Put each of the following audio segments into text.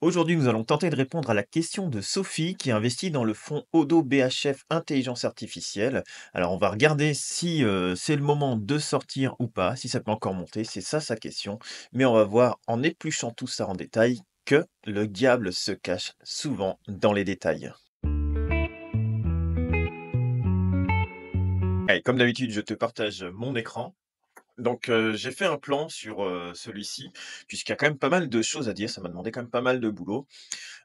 Aujourd'hui, nous allons tenter de répondre à la question de Sophie qui investit dans le fonds Odo BHF Intelligence Artificielle. Alors, on va regarder si c'est le moment de sortir ou pas, si ça peut encore monter. C'est ça sa question. Mais on va voir en épluchant tout ça en détail que le diable se cache souvent dans les détails. Allez, comme d'habitude, je te partage mon écran. Donc, j'ai fait un plan sur celui-ci, puisqu'il y a quand même pas mal de choses à dire. Ça m'a demandé quand même pas mal de boulot.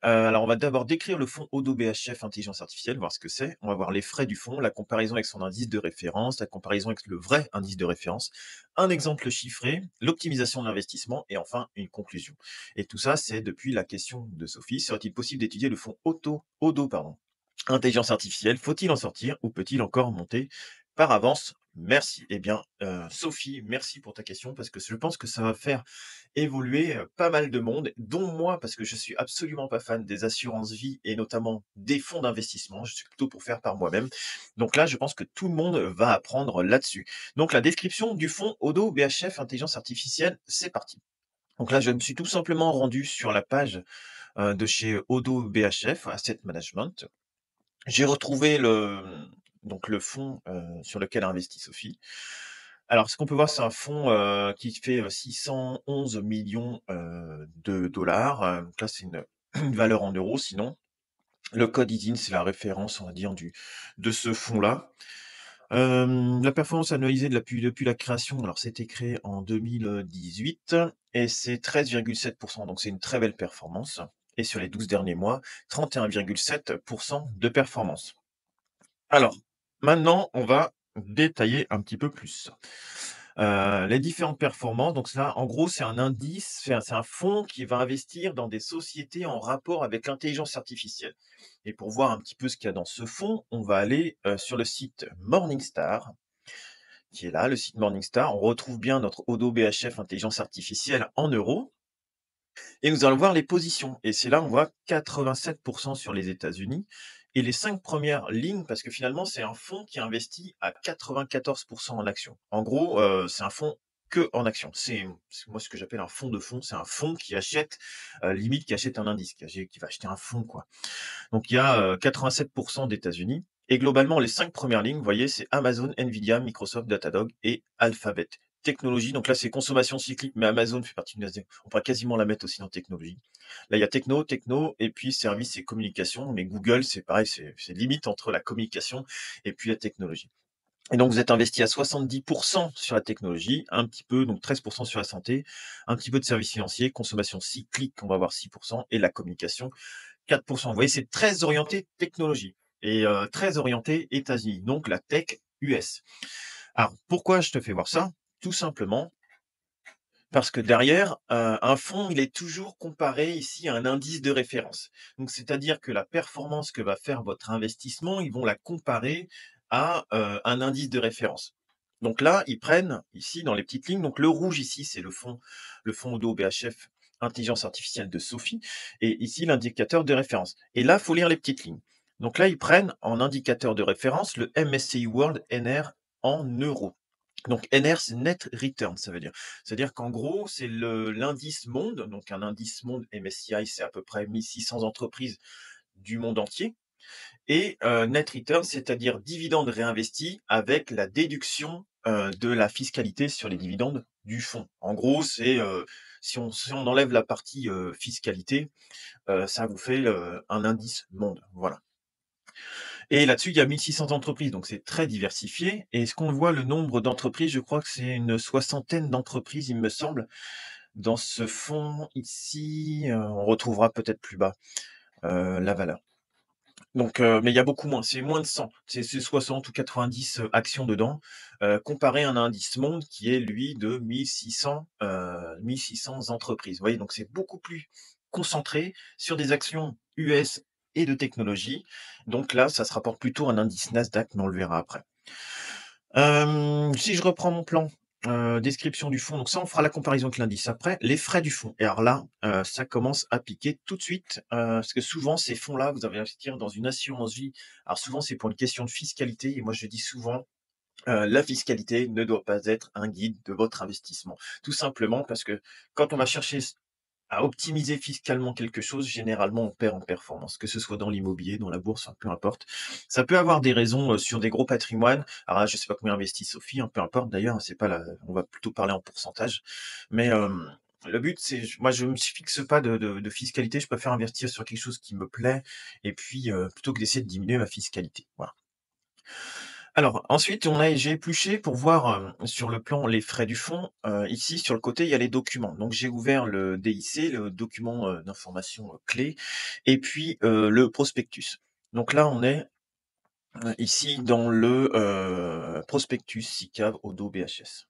Alors on va d'abord décrire le fonds Odo BHF Intelligence Artificielle, voir ce que c'est. On va voir les frais du fonds, la comparaison avec son indice de référence, la comparaison avec le vrai indice de référence, un exemple chiffré, l'optimisation de l'investissement et enfin une conclusion. Et tout ça, c'est depuis la question de Sophie. Serait-il possible d'étudier le fonds Odo, pardon, Intelligence artificielle, faut-il en sortir ou peut-il encore monter par avance? Merci. Eh bien, Sophie, merci pour ta question parce que je pense que ça va faire évoluer, pas mal de monde, dont moi, parce que je suis absolument pas fan des assurances vie et notamment des fonds d'investissement. Je suis plutôt pour faire par moi-même. Donc là, je pense que tout le monde va apprendre là-dessus. Donc la description du fonds Odo BHF Intelligence artificielle, c'est parti. Donc là, je me suis tout simplement rendu sur la page, de chez Odo BHF Asset Management. J'ai retrouvé donc le fonds, sur lequel investit Sophie. Alors ce qu'on peut voir, c'est un fonds, qui fait, 611 millions de dollars, donc là, c'est une une valeur en euros sinon. Le code ISIN, c'est la référence, on va dire, de ce fonds-là. La performance analysée depuis la création, alors c'était créé en 2018 et c'est 13,7, donc c'est une très belle performance et sur les 12 derniers mois, 31,7 de performance. Alors, maintenant, on va détailler un petit peu plus. Les différentes performances, donc ça, en gros, c'est un indice, c'est un fonds qui va investir dans des sociétés en rapport avec l'intelligence artificielle. Et pour voir un petit peu ce qu'il y a dans ce fonds, on va aller, sur le site Morningstar, qui est là, le site Morningstar. On retrouve bien notre Odo BHF Intelligence artificielle en euros et nous allons voir les positions et c'est là, on voit 87 sur les États-Unis et les 5 premières lignes parce que finalement, c'est un fonds qui investit à 94 en actions. En gros, c'est un fonds que en actions. C'est moi ce que j'appelle un fonds de fonds, c'est un fonds qui achète, limite qui achète un indice, qui va acheter un fonds, quoi. Donc il y a, 87 d'États-Unis et globalement les 5 premières lignes, vous voyez, c'est Amazon, Nvidia, Microsoft, Datadog et Alphabet. Technologie, donc là, c'est consommation cyclique, mais Amazon fait partie de Nasdaq. On pourrait quasiment la mettre aussi dans technologie. Là, il y a techno et puis services et communication, mais Google, c'est pareil, c'est limite entre la communication et puis la technologie. Et donc vous êtes investi à 70 sur la technologie, un petit peu, donc 13 sur la santé, un petit peu de services financiers, consommation cyclique, on va avoir 6 et la communication 4. Vous voyez, c'est très orienté technologie et très orienté États-Unis, donc la tech US. Alors, pourquoi je te fais voir ça? Tout simplement parce que derrière, un fonds, il est toujours comparé ici à un indice de référence. Donc c'est-à-dire que la performance que va faire votre investissement, ils vont la comparer à, un indice de référence. Donc là, ils prennent ici dans les petites lignes, donc le rouge ici, c'est le fonds Odo BHF Intelligence artificielle de Sophie et ici l'indicateur de référence. Et là, il faut lire les petites lignes. Donc là, ils prennent en indicateur de référence le MSCI World NR en euros. Donc NR, c'est Net Return, ça veut dire. C'est-à-dire qu'en gros, c'est l'indice monde, donc un indice monde MSCI, c'est à peu près 1 600 entreprises du monde entier et net return, c'est-à-dire dividendes réinvestis avec la déduction, de la fiscalité sur les dividendes du fonds. En gros, c'est, si on enlève la partie, fiscalité, ça vous fait, un indice monde, voilà. Et là-dessus, il y a 1 600 entreprises, donc c'est très diversifié. Et ce qu'on voit, le nombre d'entreprises, je crois que c'est une soixantaine d'entreprises, il me semble, dans ce fonds ici, on retrouvera peut-être plus bas, la valeur. Donc, mais il y a beaucoup moins, c'est moins de 100, c'est 60 ou 90 actions dedans, comparé à un indice monde qui est lui de 1 600 entreprises. Vous voyez? Donc c'est beaucoup plus concentré sur des actions US et de technologie. Donc là, ça se rapporte plutôt à un indice Nasdaq, mais on le verra après. Si je reprends mon plan, description du fonds, donc ça, on fera la comparaison avec l'indice après. Les frais du fonds et alors là, ça commence à piquer tout de suite, parce que souvent ces fonds-là, vous allez investir dans une assurance vie. Alors souvent, c'est pour une question de fiscalité et moi je dis souvent, la fiscalité ne doit pas être un guide de votre investissement. Tout simplement parce que quand on va chercher à optimiser fiscalement quelque chose, généralement, on perd en performance, que ce soit dans l'immobilier, dans la bourse, hein, peu importe. Ça peut avoir des raisons, sur des gros patrimoines. Alors là, je sais pas combien investit Sophie, hein, peu importe d'ailleurs, c'est pas la on va plutôt parler en pourcentage. Mais, le but, c'est moi, je me fixe pas de fiscalité, je préfère investir sur quelque chose qui me plaît et puis, plutôt que d'essayer de diminuer ma fiscalité. Voilà. Alors ensuite, j'ai épluché pour voir, sur le plan les frais du fonds. Ici sur le côté, il y a les documents. Donc j'ai ouvert le DIC, le document, d'information, clé et puis, le prospectus. Donc là, on est, ici dans le, prospectus SICAV Odo BHS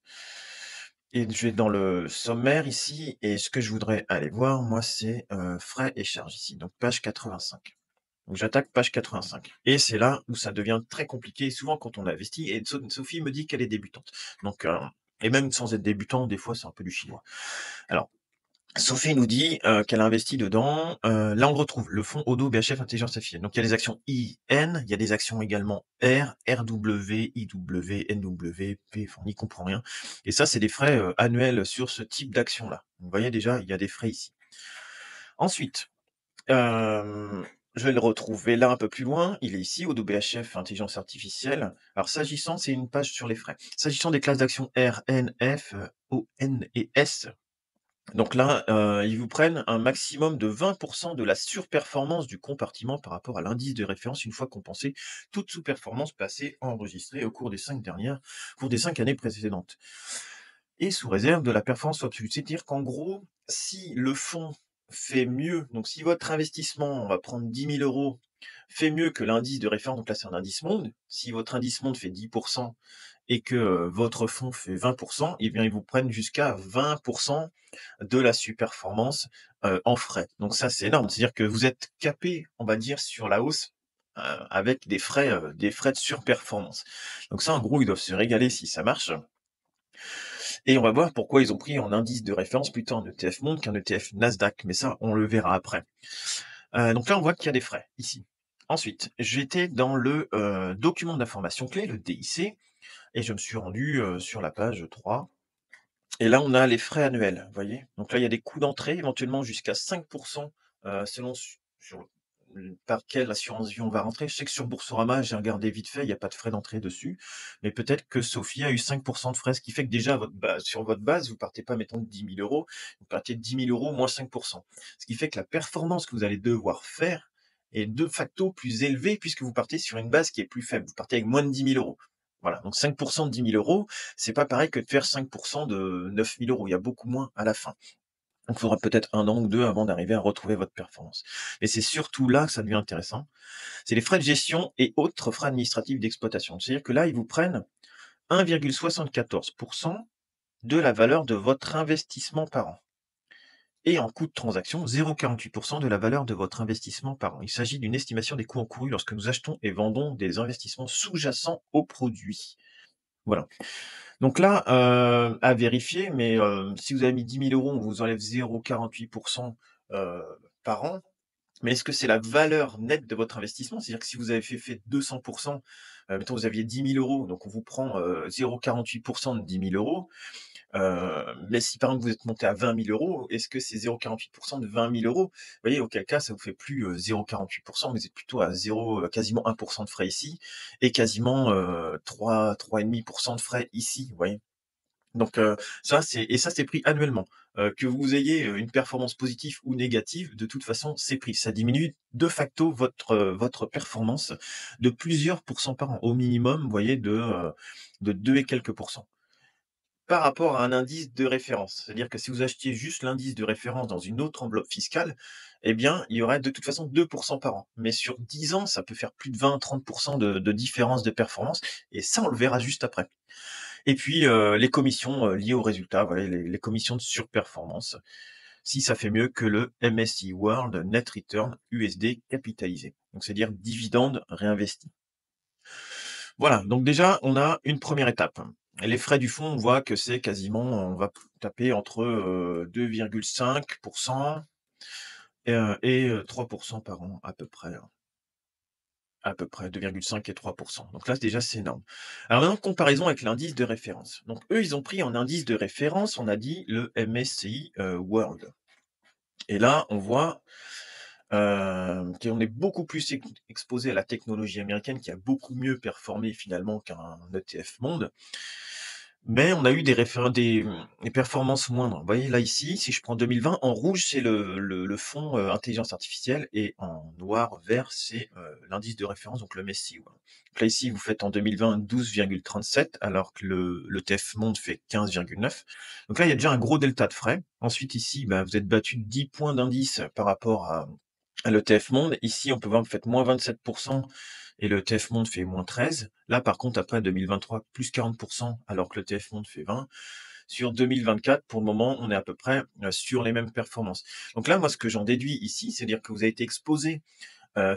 et je vais dans le sommaire ici et ce que je voudrais aller voir moi, c'est, frais et charges ici, donc page 85. Donc j'attaque page 85 et c'est là où ça devient très compliqué souvent quand on investit et Sophie me dit qu'elle est débutante. Donc et même sans être débutant, des fois, c'est un peu du chinois. Alors, Sophie nous dit, qu'elle a investi dedans, là, on le retrouve, le fonds Odo BHF Intelligence Artificielle. Donc il y a des actions IN, il y a des actions également R, RW, IW, NW, P, enfin on n'y comprend rien et ça, c'est des frais, annuels sur ce type d'action-là. Vous voyez déjà, il y a des frais ici. Ensuite, je vais le retrouver là un peu plus loin. Il est ici, au BHF Intelligence Artificielle. Alors s'agissant, c'est une page sur les frais. S'agissant des classes d'actions R, N, F, O, N et S, donc là, ils vous prennent un maximum de 20 de la surperformance du compartiment par rapport à l'indice de référence, une fois compensée toute sous-performance passée enregistrée au cours des 5 années précédentes et sous réserve de la performance absolue. C'est-à-dire qu'en gros, si le fonds fait mieux, donc si votre investissement, on va prendre 10 000 euros, fait mieux que l'indice de référence, donc là c'est un indice monde, si votre indice monde fait 10% et que votre fonds fait 20%, eh bien ils vous prennent jusqu'à 20% de la surperformance en frais. Donc ça c'est énorme, c'est-à-dire que vous êtes capé, on va dire, sur la hausse avec des frais de surperformance. Donc ça en gros ils doivent se régaler si ça marche. Et on va voir pourquoi ils ont pris en indice de référence plutôt un ETF Monde qu'un ETF Nasdaq, mais ça, on le verra après. Donc là, on voit qu'il y a des frais, ici. Ensuite, j'étais dans le document d'information clé, le DIC, et je me suis rendu sur la page 3. Et là, on a les frais annuels, vous voyez. Donc là, il y a des coûts d'entrée, éventuellement jusqu'à 5%, selon sur par quelle assurance vie on va rentrer. Je sais que sur Boursorama, j'ai regardé vite fait, il n'y a pas de frais d'entrée dessus, mais peut-être que Sophie a eu 5% de frais, ce qui fait que déjà, sur votre base, vous partez pas, mettons, de 10 000 euros, vous partez de 10 000 euros moins 5%. Ce qui fait que la performance que vous allez devoir faire est de facto plus élevée puisque vous partez sur une base qui est plus faible. Vous partez avec moins de 10 000 euros. Voilà, donc 5% de 10 000 euros, c'est pas pareil que de faire 5% de 9 000 euros. Il y a beaucoup moins à la fin. Donc, il faudra peut-être 1 an ou 2 avant d'arriver à retrouver votre performance. Mais c'est surtout là que ça devient intéressant. C'est les frais de gestion et autres frais administratifs d'exploitation. C'est-à-dire que là, ils vous prennent 1,74% de la valeur de votre investissement par an. Et en coût de transaction, 0,48% de la valeur de votre investissement par an. Il s'agit d'une estimation des coûts encourus lorsque nous achetons et vendons des investissements sous-jacents aux produits. Voilà. Donc là, à vérifier, mais si vous avez mis 10 000 euros, on vous enlève 0,48 par an. Mais est-ce que c'est la valeur nette de votre investissement? C'est-à-dire que si vous avez fait 200, mettons vous aviez 10 000 euros, donc on vous prend 0,48 de 10 000 euros. Mais si par exemple vous êtes monté à 20 000 euros, est-ce que c'est 0,48 de 20 000 euros? Vous voyez, auquel cas ça vous fait plus 0,48%, mais vous êtes plutôt à 0, quasiment 1% de frais ici et quasiment 3,5% de frais ici, vous voyez? Donc ça c'est pris annuellement. Que vous ayez, une performance positive ou négative, de toute façon, c'est pris. Ça diminue de facto votre performance de plusieurs pourcents par an. Au minimum, vous voyez, de 2 et quelques pourcents. Par rapport à un indice de référence. C'est-à-dire que si vous achetiez juste l'indice de référence dans une autre enveloppe fiscale, eh bien, il y aurait de toute façon 2% par an. Mais sur 10 ans, ça peut faire plus de 20-30% de différence de performance et ça, on le verra juste après. Et puis, les commissions, liées aux résultats, voilà, les commissions de surperformance, si ça fait mieux que le MSCI World Net Return USD capitalisé. Donc c'est-à-dire dividende réinvesti. Voilà, donc déjà, on a une première étape. Les frais du fonds, on voit que c'est quasiment on va taper entre, 2,5 et 3 par an à peu près, hein. À peu près 2,5 et 3. Donc là, déjà, c'est énorme. Alors maintenant, comparaison avec l'indice de référence. Donc eux, ils ont pris en indice de référence, on a dit le MSCI World. Et là, on voit, qu'on est beaucoup plus exposé à la technologie américaine qui a beaucoup mieux performé finalement qu'un ETF monde. Mais on a eu des performances moindres. Vous voyez là ici, si je prends 2020, en rouge, c'est le fonds, intelligence artificielle et en noir, vert, c'est, l'indice de référence, donc le MSCI World. Donc là ici, vous faites en 2020 12,37 alors que le l'ETF monde fait 15,9. Donc là, il y a déjà un gros delta de frais. Ensuite ici, bah, vous êtes battu de 10 points d'indice par rapport à l'ETF monde. Ici, on peut voir que vous faites -27 et le TF Monde fait -13. Là, par contre, après 2023, plus 40%, alors que le TF Monde fait 20. Sur 2024, pour le moment, on est à peu près sur les mêmes performances. Donc là, moi, ce que j'en déduis ici, c'est-à-dire que vous avez été exposé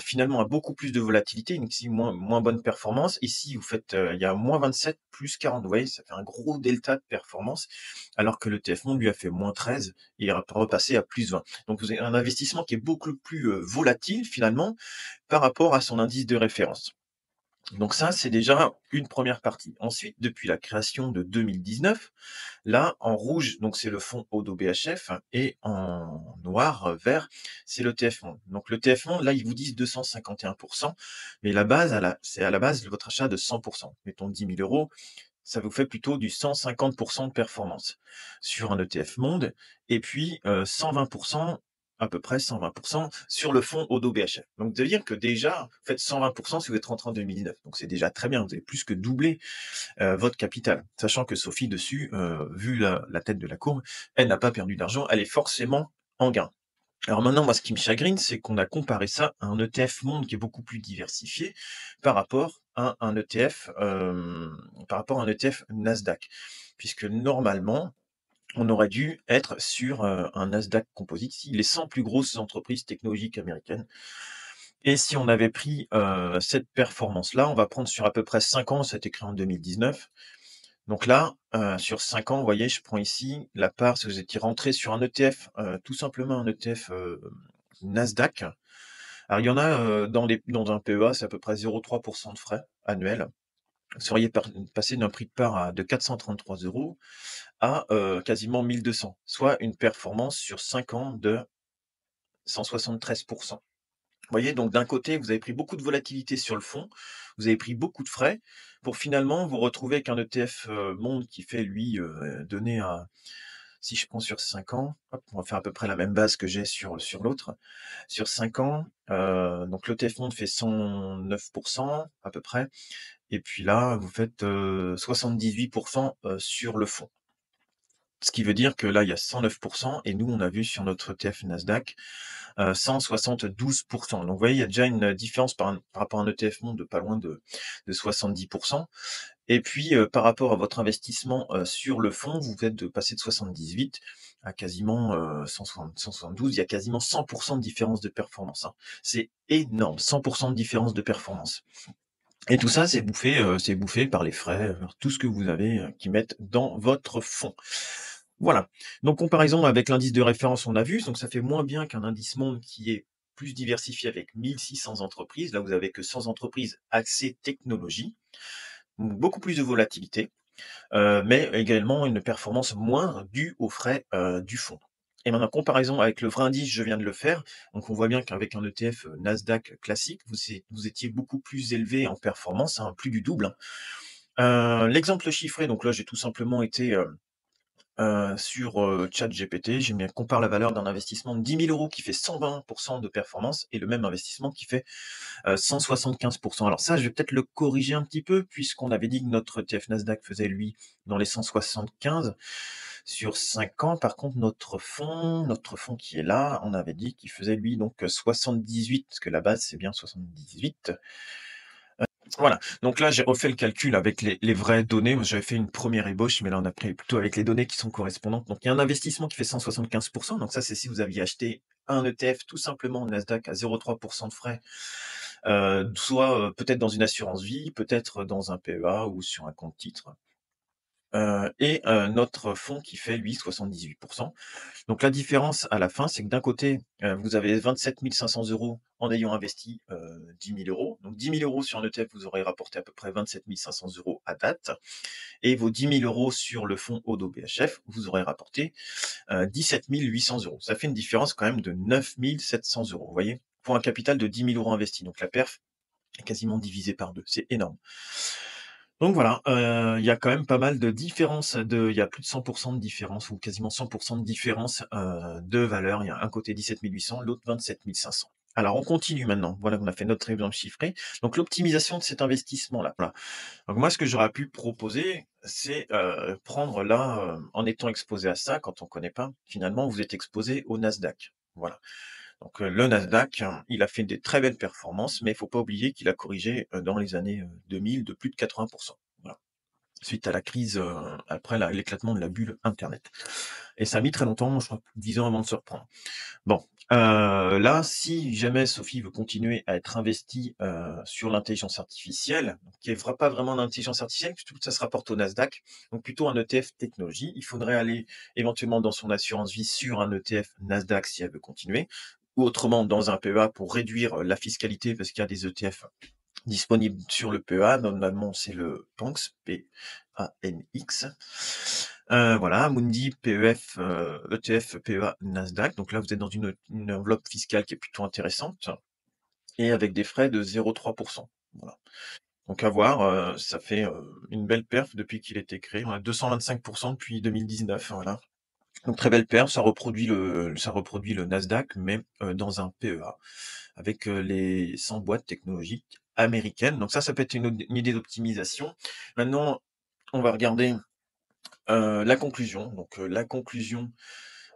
finalement à beaucoup plus de volatilité, donc ici moins bonne performance. Ici, vous faites, il y a -27, plus 40. Vous voyez, ça fait un gros delta de performance, alors que le TF Monde lui a fait -13 et est repassé à +20. Donc vous avez un investissement qui est beaucoup plus volatile finalement par rapport à son indice de référence. Donc ça, c'est déjà une première partie. Ensuite, depuis la création de 2019, là, en rouge, donc c'est le fonds Odo BHF et en noir, vert, c'est le TF Monde. Donc le TF Monde, là, ils vous disent 251%, mais la base, c'est à la base de votre achat de 100%. Mettons 10 000 euros, ça vous fait plutôt du 150% de performance sur un ETF Monde et puis 120%, à peu près 120% sur le fonds Odo BHF. Donc, ça veut dire que déjà, vous faites 120% si vous êtes rentré en 2019. Donc, c'est déjà très bien. Vous avez plus que doublé votre capital. Sachant que Sophie, dessus, vu la tête de la courbe, elle n'a pas perdu d'argent. Elle est forcément en gain. Alors maintenant, moi, ce qui me chagrine, c'est qu'on a comparé ça à un ETF monde qui est beaucoup plus diversifié par rapport à un ETF, par rapport à un ETF Nasdaq. Puisque normalement, on aurait dû être sur un Nasdaq Composite, ici, les 100 plus grosses entreprises technologiques américaines. Et si on avait pris cette performance-là, on va prendre sur à peu près 5 ans, c'est écrit en 2019. Donc là, sur 5 ans, vous voyez, je prends ici la part, si vous étiez rentré sur un ETF, tout simplement un ETF Nasdaq. Alors il y en a dans un PEA, c'est à peu près 0,3% de frais annuels. Vous seriez passé d'un prix de part de 433 euros à quasiment 1200, soit une performance sur 5 ans de 173%. Vous voyez, donc d'un côté, vous avez pris beaucoup de volatilité sur le fond, vous avez pris beaucoup de frais pour finalement vous retrouver avec un ETF monde qui fait, lui, donner un. Si je prends sur 5 ans, hop, on va faire à peu près la même base que j'ai sur l'autre. Sur 5 ans, donc l'ETF monde fait 109% à peu près, et puis là, vous faites 78% sur le fond. Ce qui veut dire que là, il y a 109% et nous, on a vu sur notre ETF Nasdaq 172%. Donc vous voyez, il y a déjà une différence par rapport à un ETF monde de pas loin de 70%. Et puis, par rapport à votre investissement, sur le fonds, vous êtes de passer de 78 à quasiment, 172. Il y a quasiment 100% de différence de performance, hein. C'est énorme, 100% de différence de performance. Et tout ça, c'est bouffé par les frais, tout ce que vous avez, qui mettent dans votre fonds. Voilà. Donc comparaison avec l'indice de référence, on a vu, donc ça fait moins bien qu'un indice monde qui est plus diversifié avec 1600 entreprises. Là, vous avez que 100 entreprises axées technologie, donc beaucoup plus de volatilité, mais également une performance moindre due aux frais, du fonds. Et maintenant, comparaison avec le vrai indice, je viens de le faire, donc on voit bien qu'avec un ETF, Nasdaq classique, vous étiez beaucoup plus élevé en performance, hein, plus du double, hein. L'exemple chiffré, donc là, j'ai tout simplement été, sur, ChatGPT, j'ai mis un compare la valeur d'un investissement de 10 000 € qui fait 120% de performance et le même investissement qui fait 175%. Alors ça, je vais peut-être le corriger un petit peu, puisqu'on avait dit que notre ETF Nasdaq faisait, lui, dans les 175 sur 5 ans. Par contre, notre fonds qui est là, on avait dit qu'il faisait, lui, donc 78, parce que la base, c'est bien 78. Voilà, donc là, j'ai refait le calcul avec les vraies données. Moi, j'avais fait une première ébauche, mais là, on a pris plutôt avec les données qui sont correspondantes. Donc il y a un investissement qui fait 175%. Donc ça, c'est si vous aviez acheté un ETF tout simplement au Nasdaq à 0,3% de frais, soit, peut-être dans une assurance vie, peut-être dans un PEA ou sur un compte titre. notre fonds qui fait lui 78. Donc la différence à la fin, c'est que d'un côté, vous avez 27 500 € en ayant investi, 10 000 €. Donc 10 000 € sur un ETF, vous aurez rapporté à peu près 27 500 € à date et vos 10 000 € sur le fonds Odo BHF, vous aurez rapporté, 17 800 €. Ça fait une différence quand même de 9 700 €, vous voyez? Pour un capital de 10 000 € investis. Donc la perf est quasiment divisée par 2, c'est énorme. Donc voilà, il y a quand même pas mal de différences il y a plus de 100 de différence ou quasiment 100 de différence, de valeur. Il y a un côté 17 800, l'autre 27 500. Alors on continue maintenant. Voilà, on a fait notre exemple chiffré. Donc l'optimisation de cet investissement-là, voilà. Donc moi, ce que j'aurais pu proposer, c'est, prendre là, en étant exposé à ça, quand on connaît pas, finalement, vous êtes exposé au Nasdaq. Voilà. Donc, le Nasdaq, il a fait des très belles performances, mais il faut pas oublier qu'il a corrigé, dans les années, 2000 de plus de 80. Voilà. Suite à la crise, après l'éclatement de la bulle internet et ça a mis très longtemps, je crois plus de 10 ans avant de se reprendre. Bon, là, si jamais Sophie veut continuer à être investie, sur l'intelligence artificielle, qui est pas vraiment d'intelligence artificielle, puisque ça se rapporte au Nasdaq, donc plutôt un ETF technologie, il faudrait aller éventuellement dans son assurance vie sur un ETF Nasdaq si elle veut continuer, ou autrement dans un PEA pour réduire, la fiscalité parce qu'il y a des ETF disponibles sur le PEA. Normalement, c'est le PANX, P-A-N-X. Voilà, Amundi, PEF, ETF, PEA, Nasdaq. Donc là, vous êtes dans une enveloppe fiscale qui est plutôt intéressante et avec des frais de 0,3%. Voilà. Donc à voir, ça fait une belle perf depuis qu'il a été créé. On a 225% depuis 2019. Voilà. Donc très belle perf, ça reproduit le Nasdaq, mais dans un PEA avec les 100 boîtes technologiques américaines. Donc ça peut être une idée d'optimisation. Maintenant, on va regarder la conclusion. Donc la conclusion,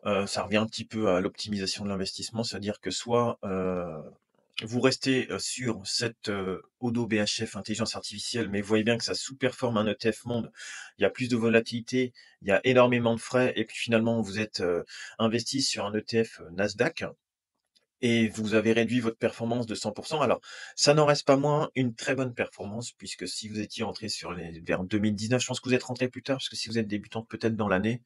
ça revient un petit peu à l'optimisation de l'investissement, c'est-à-dire que soit vous restez sur cette Odo BHF intelligence artificielle, mais vous voyez bien que ça sous-performe un ETF monde. Il y a plus de volatilité, il y a énormément de frais, et puis finalement vous êtes investi sur un ETF Nasdaq et vous avez réduit votre performance de 100. Alors, ça n'en reste pas moins une très bonne performance, puisque si vous étiez entré vers 2019, je pense que vous êtes rentré plus tard, parce que si vous êtes débutant peut-être dans l'année,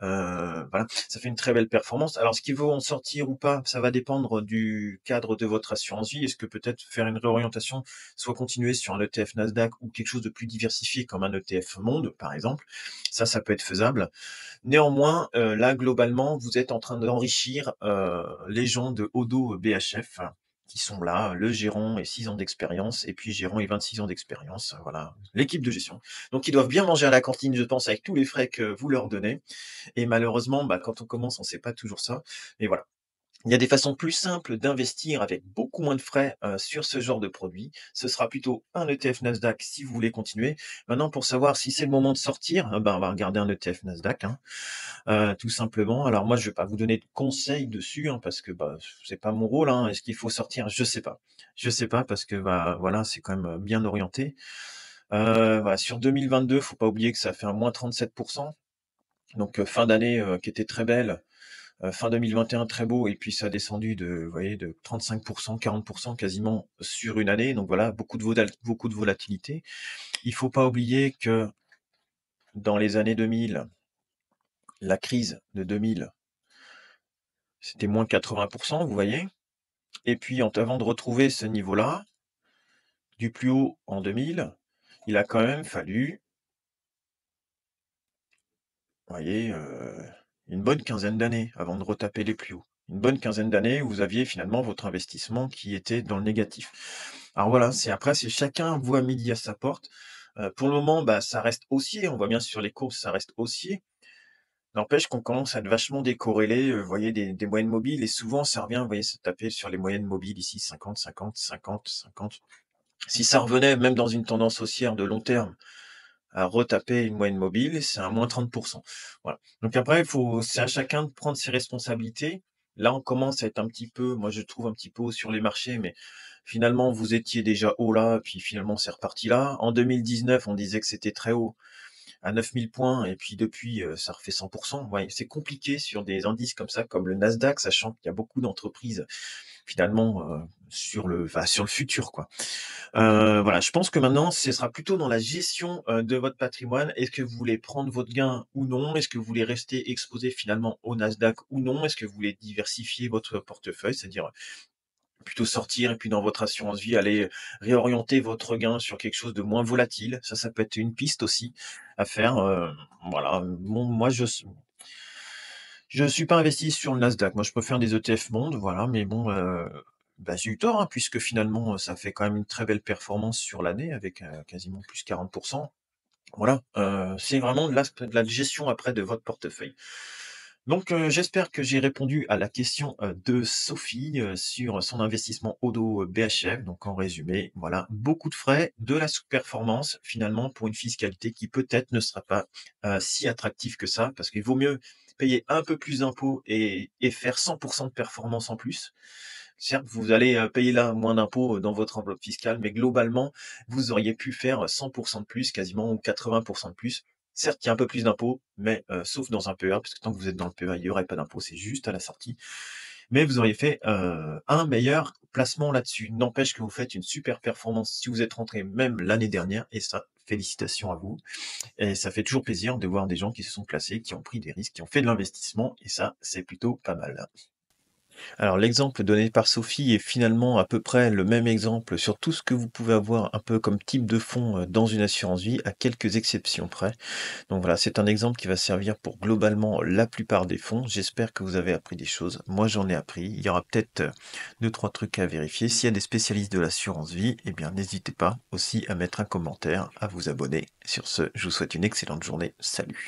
voilà, ça fait une très belle performance. Alors, ce qu'il veut en sortir ou pas, ça va dépendre du cadre de votre assurance vie. Est-ce que peut-être faire une réorientation, soit continuer sur un ETF Nasdaq ou quelque chose de plus diversifié comme un ETF Monde, par exemple. Ça peut être faisable. Néanmoins, là, globalement, vous êtes en train d'enrichir les gens de Odo BHF qui sont là. Le gérant et 6 ans d'expérience, et puis gérant et 26 ans d'expérience. Voilà, l'équipe de gestion. Donc, ils doivent bien manger à la cantine, je pense, avec tous les frais que vous leur donnez. Et malheureusement, bah, quand on commence, on sait pas toujours ça. Mais voilà. Il y a des façons plus simples d'investir avec beaucoup moins de frais, sur ce genre de produit. Ce sera plutôt un ETF Nasdaq si vous voulez continuer. Maintenant, pour savoir si c'est le moment de sortir, ben, on va regarder un ETF Nasdaq, hein, tout simplement. Alors moi, je vais pas vous donner de conseils dessus, hein, parce que, bah, c'est pas mon rôle, hein. Est-ce qu'il faut sortir? Je sais pas. Je sais pas parce que, bah, voilà, c'est quand même, bien orienté. Voilà, sur 2022, faut pas oublier que ça a fait un -37. Donc, fin d'année, qui était très belle. Fin 2021 très beau et puis ça a descendu vous voyez, de 35 40 quasiment sur une année. Donc voilà, beaucoup de volatilité. Il faut pas oublier que dans les années 2000, la crise de 2000, c'était moins 80, vous voyez? Et puis avant de retrouver ce niveau-là, du plus haut en 2000, il a quand même fallu, vous voyez, une bonne quinzaine d'années avant de retaper les plus hauts. Une bonne quinzaine d'années où vous aviez finalement votre investissement qui était dans le négatif. Alors voilà, c'est chacun voit midi à sa porte. Pour le moment, bah, ça reste haussier. On voit bien sur les courbes, ça reste haussier. N'empêche qu'on commence à être vachement décorrélé, vous voyez, des moyennes mobiles et souvent ça revient, vous voyez, se taper sur les moyennes mobiles ici, 50, 50, 50, 50. Si ça revenait même dans une tendance haussière de long terme, à retaper une moyenne mobile, c'est un -30. Voilà. Donc après, c'est à chacun de prendre ses responsabilités. Là, on commence à être un petit peu, moi je trouve un petit peu haut sur les marchés, mais finalement vous étiez déjà haut là, puis finalement c'est reparti là. En 2019, on disait que c'était très haut, à 9000 points, et puis depuis, ça refait 100. Ouais, c'est compliqué sur des indices comme ça, comme le Nasdaq, sachant qu'il y a beaucoup d'entreprises finalement, sur le futur, quoi. Voilà, je pense que maintenant, ce sera plutôt dans la gestion, de votre patrimoine. Est-ce que vous voulez prendre votre gain ou non? Est-ce que vous voulez rester exposé finalement au Nasdaq ou non? Est-ce que vous voulez diversifier votre portefeuille? C'est-à-dire, plutôt sortir et puis dans votre assurance vie, aller réorienter votre gain sur quelque chose de moins volatile. Ça peut être une piste aussi à faire, voilà. Bon, moi je suis pas investi sur le Nasdaq. Moi, je préfère des ETF mondes, voilà, mais bon, bah, j'ai eu tort, hein, puisque finalement, ça fait quand même une très belle performance sur l'année avec, quasiment plus 40. Voilà, c'est vraiment de la gestion après de votre portefeuille. Donc, j'espère que j'ai répondu à la question, de Sophie, sur son investissement Odo BHF. Donc en résumé, voilà, beaucoup de frais, de la sous-performance finalement pour une fiscalité qui peut-être ne sera pas, si attractive que ça. Parce qu'il vaut mieux payer un peu plus d'impôts et faire 100 de performance en plus. Certes, vous allez, payer là moins d'impôts, dans votre enveloppe fiscale, mais globalement, vous auriez pu faire 100 de plus quasiment ou 80 de plus. Certes, il y a un peu plus d'impôts, mais sauf dans un PEA, parce que tant que vous êtes dans le PEA, il y aurait pas d'impôt, c'est juste à la sortie. Mais vous auriez fait, un meilleur placement là-dessus. N'empêche que vous faites une super performance si vous êtes rentré même l'année dernière et ça, félicitations à vous et ça fait toujours plaisir de voir des gens qui se sont placés, qui ont pris des risques, qui ont fait de l'investissement et ça, c'est plutôt pas mal. Alors l'exemple donné par Sophie est finalement à peu près le même exemple sur tout ce que vous pouvez avoir un peu comme type de fonds, dans une assurance vie, à quelques exceptions près. Donc voilà, c'est un exemple qui va servir pour globalement la plupart des fonds. J'espère que vous avez appris des choses. Moi, j'en ai appris. Il y aura peut-être 2-3 trucs à vérifier. S'il y a des spécialistes de l'assurance vie, eh bien n'hésitez pas aussi à mettre un commentaire, à vous abonner. Sur ce, je vous souhaite une excellente journée. Salut.